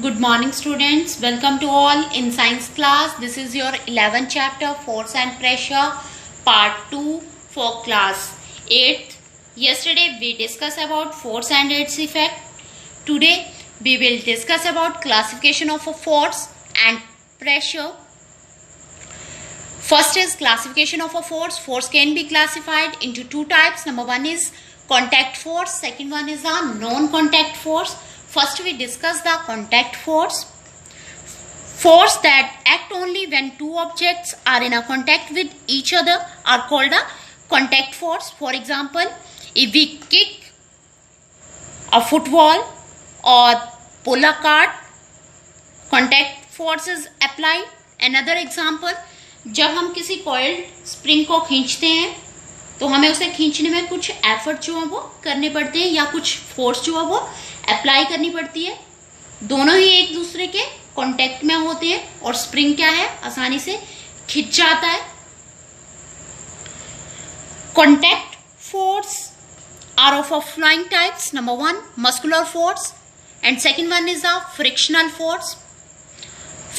Good morning students, welcome to all in science class. This is your 11th chapter, force and pressure, part 2 for class 8th. Yesterday we discussed about force and its effect. Today we will discuss about classification of a force and pressure. First is classification of a force. Force can be classified into two types. Number one is contact force, second one is a non-contact force. First we discuss the contact force. Force that act only when two objects are in a contact with each other are called a contact force. For example, if we kick a football or pull a cart, contact force is applied. Another example, जब हम किसी coiled spring को खींचते हैं तो हमें उसे खींचने में कुछ एफर्ट जो है वो करने पड़ते हैं या कुछ फोर्स जो है वो अप्लाई करनी पड़ती है. दोनों ही एक दूसरे के कांटेक्ट में होते हैं और स्प्रिंग क्या है, आसानी से खिंच जाता है. Contact force are of a flying types. Number one muscular force and second one is a frictional force.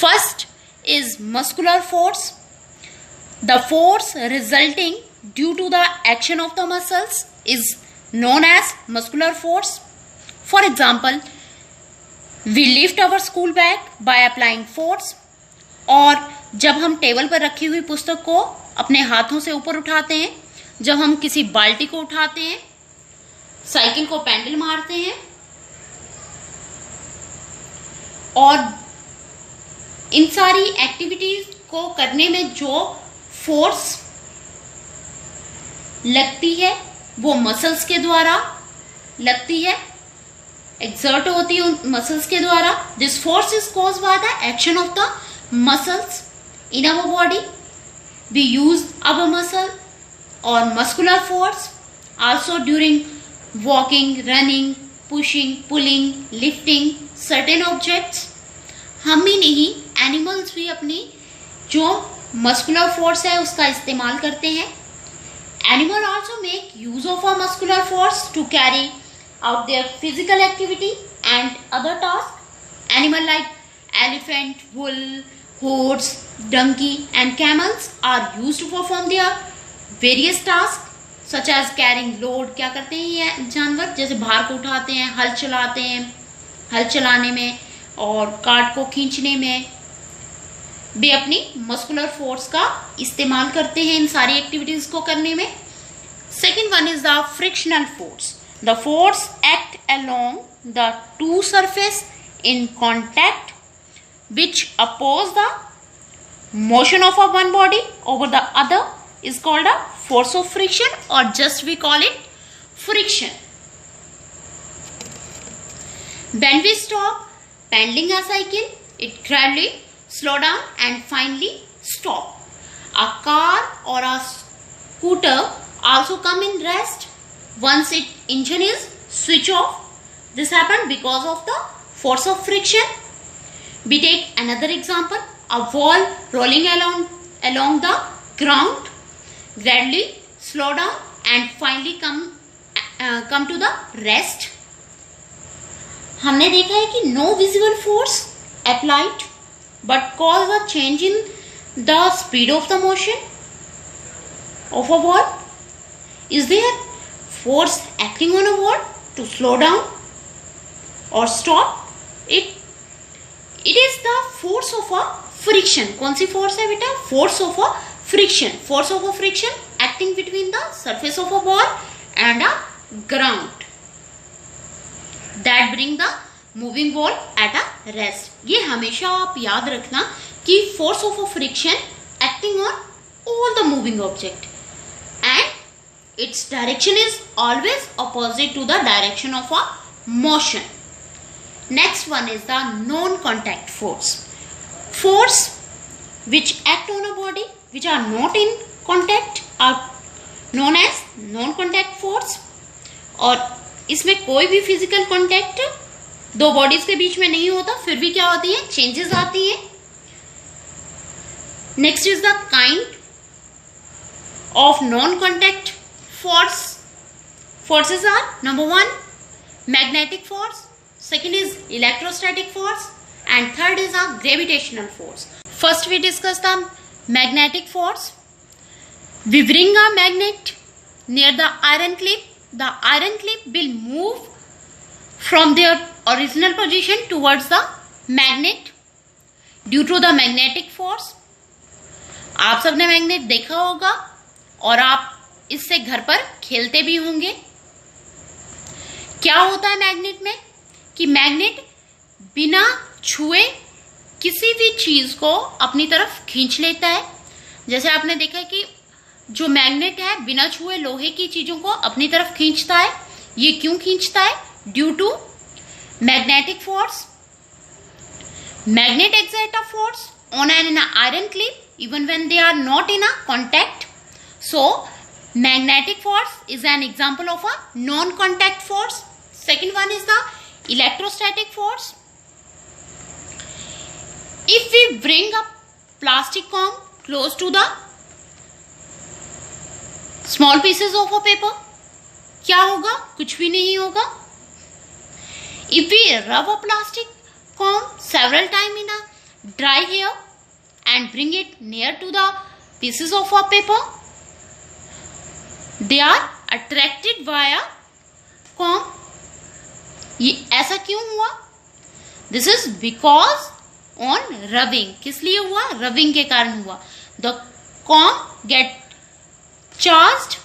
First is muscular force. The force resulting due to the action of the muscles is known as muscular force. For example, we lift our school bag by applying force. और जब हम table पर रखी हुई पुस्तक को अपने हाथों से ऊपर उठाते हैं, जब हम किसी बाल्टी को उठाते हैं, साइकिल को पैडल मारते हैं, और इन सारी एक्टिविटीज को करने में जो फोर्स लगती है वो मसल्स के द्वारा लगती है, एक्सर्ट होती है उन मसल्स के द्वारा. This force is caused by the action of the muscles in our body. We use our muscle और muscular force also during walking, running, pushing, pulling, lifting certain objects. हम ही नहीं, एनिमल्स भी अपनी जो मस्कुलर फोर्स है उसका इस्तेमाल करते हैं. Animal also make use of a muscular force to carry out their physical activity and other task. Animal like elephant, bull, horse, donkey and camels are used to perform their various task such as carrying load. क्या करते हैं ये जानवर, जैसे भार को उठाते हैं, हल चलाते हैं, हल चलाने में और कार्ट को खींचने में वे अपनी मस्कुलर फोर्स का इस्तेमाल करते हैं इन सारी एक्टिविटीज को करने में. Second one is the frictional force. The force act along the two surface in contact which oppose the motion of a one body over the other is called a force of friction और just we call it friction. When we stop pedaling a cycle, it gradually slow down and finally stop. A car or a scooter also come in rest once its engine is switch off. This happened because of the force of friction. We take another example. A ball rolling along the ground gradually slow down and finally come to the rest. हमने देखा है कि no visible force applied but cause a change in the speed of the motion of a ball. Is there force acting on a ball to slow down और stop it? It is the force of a friction. कौन सी force है बेटा? Force of a friction. Force of a friction acting between the surface of a ball and a ground that bring the moving ball at a rest. ये हमेशा आप याद रखना कि force of a friction acting on all the moving object and its direction is always opposite to the direction of a motion. Next one is the non-contact force. Force which act on a body which are not in contact are known as non-contact force. और इसमें कोई भी physical contact दो bodies के बीच में नहीं होता, फिर भी क्या होती है, चेंजेस आती है. Next is the kind of non contact force. Forces are number one magnetic force, second is electrostatic force, and third is a gravitational force. First we discuss the magnetic force. We bring a magnet near the iron clip. The iron clip will move from their original position towards the magnet due to the magnetic force. आप सबने magnet देखा होगा और आप इससे घर पर खेलते भी होंगे। क्या होता है मैग्नेट में कि मैग्नेट बिना छुए किसी भी चीज को अपनी तरफ खींच लेता है। जैसे आपने देखा कि जो मैग्नेट है बिना छुए लोहे की चीजों को अपनी तरफ खींचता है। ये क्यों खींचता है? Due to magnetic force. Magnet exert a force on an iron clip even when they are not in a contact. So magnetic force is an example of a non-contact force. Second one is the electrostatic force. If we bring a plastic comb close to the small pieces of a paper, क्या होगा? कुछ भी नहीं होगा। If we rub a plastic comb several times in a dry hair and bring it near to the pieces of a paper, they are attracted by a comb. ये ऐसा क्यों हुआ? This is because on rubbing. किस लिए हुआ? Rubbing के कारण हुआ। The comb get charged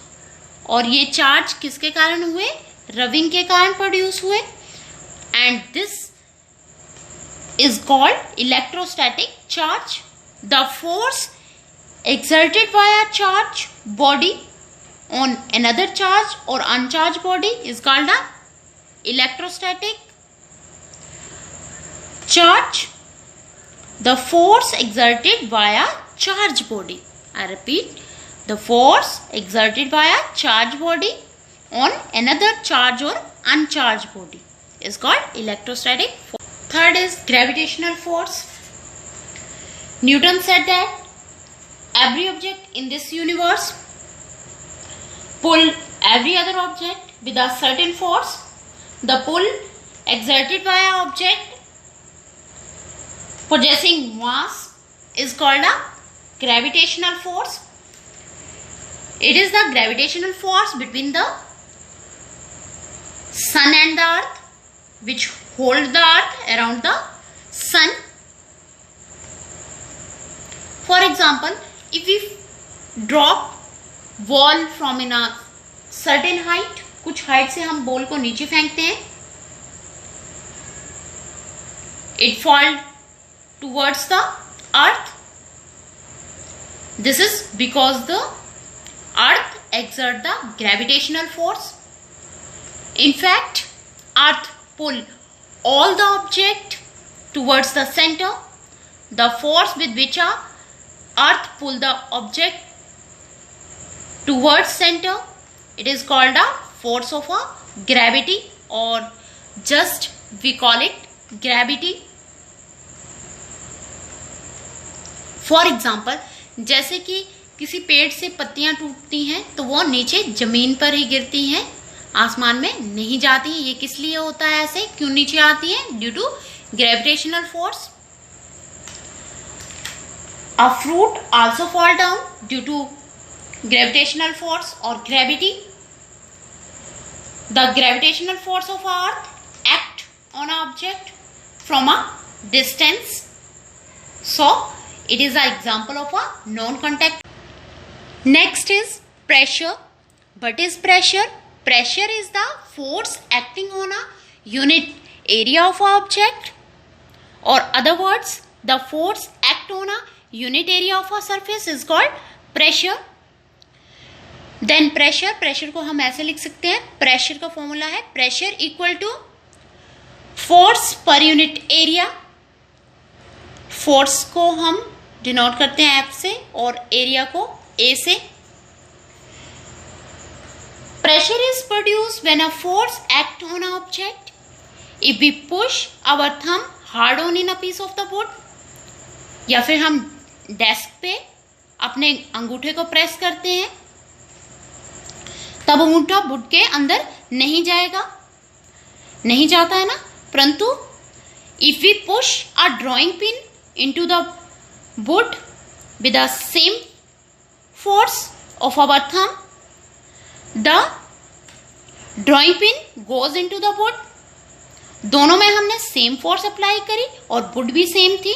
और ये चार्ज किसके कारण हुए? रबिंग के कारण प्रोड्यूस हुए। And this is called electrostatic charge. The force exerted by a charge body on another charge or uncharged body is called a electrostatic charge. The force exerted by a charged body, I repeat, the force exerted by a charged body on another charged or uncharged body is called electrostatic force. Third is gravitational force. Newton said that every object in this universe pull every other object with a certain force. The pull exerted by an object possessing mass is called a gravitational force. It is the gravitational force between the sun and the earth which hold the earth around the sun. For example, if we drop ball from in a certain height, कुछ height से हम ball को नीचे फेंकते हैं, it fall towards the earth. This is because the earth exert the gravitational force. In fact, earth pull all the object towards the center. The force with which a earth pull the object towards center, it is called a force of a gravity, or just we call it gravity. For example, जैसे कि किसी पेड़ से पत्तियां टूटती हैं तो वो नीचे जमीन पर ही गिरती हैं, आसमान में नहीं जाती हैं। ये किस लिए होता है? ऐसे क्यों नीचे आती हैं? Due to gravitational force. A fruit also fall down due to gravitational force or gravity. The gravitational force of earth act on an object from a distance. So, it is an example of a non-contact. Next is pressure. What is pressure? Pressure is the force acting on a unit area of an object, or other words, the force act on a unit area of a surface is called pressure. Then pressure को हम ऐसे लिख सकते हैं, pressure का formula है pressure equal to force per unit area. force को हम डिनोट करते हैं F से और एरिया को A से. Pressure is produced when a force acts on an object. If we push our thumb hard on in a piece of the wood, या फिर हम डेस्क पे अपने अंगूठे को प्रेस करते हैं, तब अंगूठा वुड के अंदर नहीं जाएगा, नहीं जाता है ना. परंतु If we push a drawing pin into the wood with the same force of our thumb, the drawing pin goes into the wood. दोनों में हमने सेम फोर्स अप्लाई करी और वुड भी सेम थी.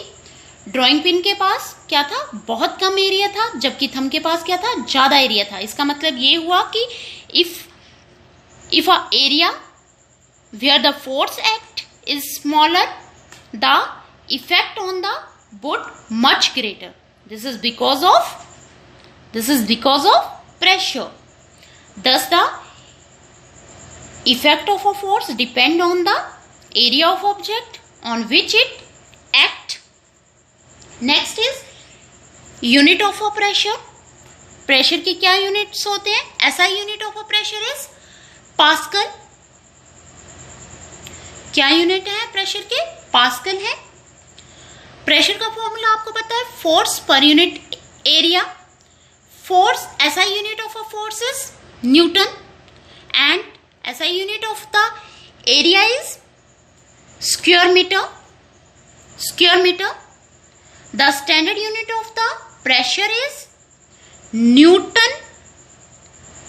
ड्राइंग पिन के पास क्या था, बहुत कम एरिया था, जबकि थंब के पास क्या था, ज्यादा एरिया था. इसका मतलब ये हुआ कि if a area where the force act is smaller, the effect on the wood much greater. This is because of pressure. Thus the effect of a force depend on the area of object on which it act. Next is unit of a pressure. Pressure की क्या units होते हैं? SI unit of a pressure is Pascal. क्या unit है pressure के? Pascal है. Pressure का formula आपको पता है, force per unit area. Force, SI unit of a force is Newton and SI unit of the area is square meter. The standard unit of the pressure is Newton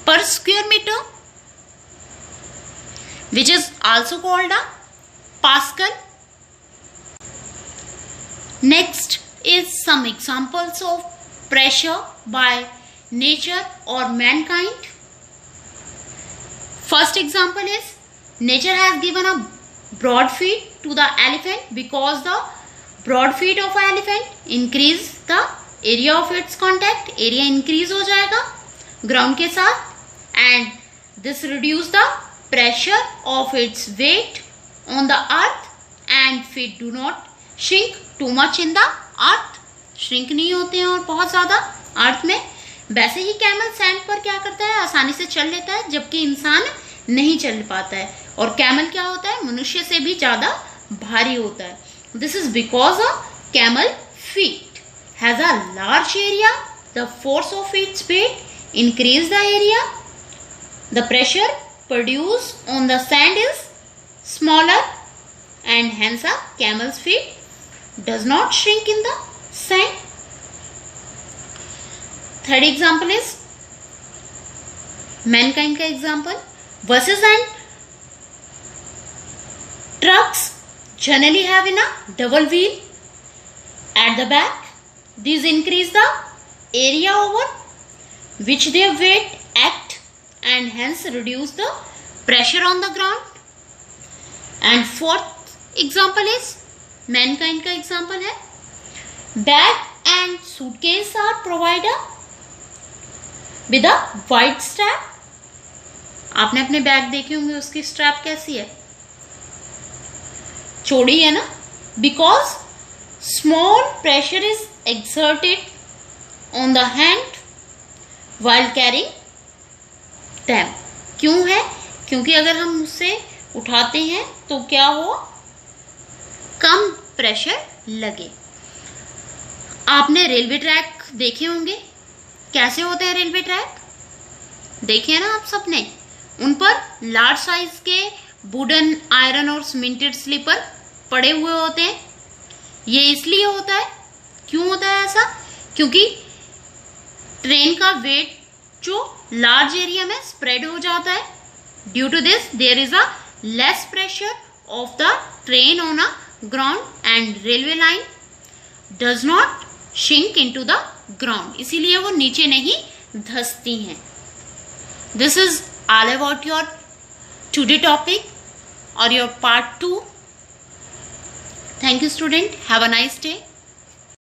per square meter, which is also called a Pascal. Next is some examples of pressure by nature or mankind. First example is, nature has given a broad feet to the elephant because the broad feet of an elephant increase the area of its contact. area increase हो जाएगा ground के साथ, and this reduce the pressure of its weight on the earth, and feet do not shrink too much in the earth. shrink नहीं होते हैं और बहुत ज्यादा अर्थ में. वैसे ही कैमल सैंड पर क्या करता है, आसानी से चल लेता है, जबकि इंसान नहीं चल पाता है. और कैमल क्या होता है, मनुष्य से भी ज्यादा भारी होता है. This is because a camel feet has a large area. The force of its weight increase the area. The pressure produce on the sand is smaller and hence a camel's feet does not shrink in the sand. Third example is mankind का example. Buses and trucks generally have in a double wheel at the back. These increase the area over which their weight act and hence reduce the pressure on the ground. And fourth example is mankind का example है, bag and suitcase are provided with a wide strap. आपने अपने bag देखे होंगे, उसकी strap कैसी है, चौड़ी है ना. Because small pressure is exerted on the hand while carrying them. क्यों है? क्योंकि अगर हम उससे उठाते हैं तो क्या हो, कम प्रेशर लगे. आपने रेलवे ट्रैक देखे होंगे, कैसे होते हैं रेलवे ट्रैक, देखे ना आप सबने. उन पर लार्ज साइज के वुडन, आयरन और सीमेंटेड स्लीपर पड़े हुए होते हैं. ये इसलिए होता है, क्यों होता है ऐसा, क्योंकि ट्रेन का वेट जो लार्ज एरिया में स्प्रेड हो जाता है. Due to this there is a less pressure of the train on a ground and railway line does not shrink into the ground. इसीलिए वो नीचे नहीं धंसती हैं. This is all about your today topic or your part 2. Thank you student. Have a nice day.